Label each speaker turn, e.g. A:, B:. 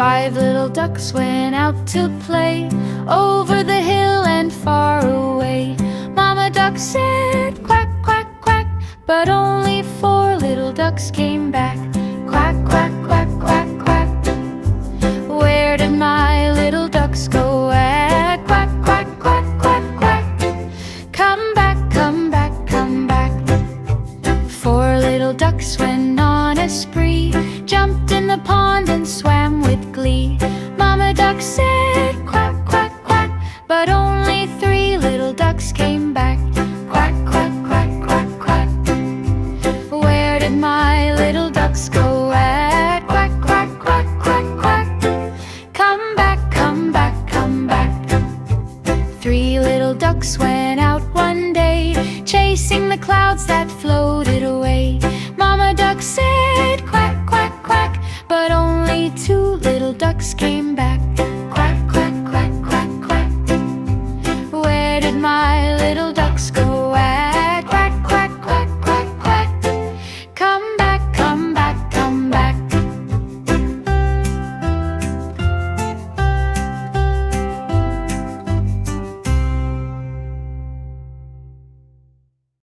A: 5 little ducks went out to play, over the hill and far away. Mama duck said quack, quack, quack, but only 4 little ducks came back. Quack, quack, quack, quack, quack. Where did my little ducks go at? Quack, quack, quack, quack, quack. Come back, come back, come back. 4 little ducks went on a spree, jumped in the pond and swam with glee. Mama duck said quack, quack, quack, but only 3 little ducks came back. Quack, quack, quack, quack, quack. Where did my little ducks go at? Quack, quack, quack, quack, quack. Come back, come back, come back. 3 little ducks went out one day, chasing the clouds that floated away. Mama duck said quack, quack, quack, but only 2 little ducks came back.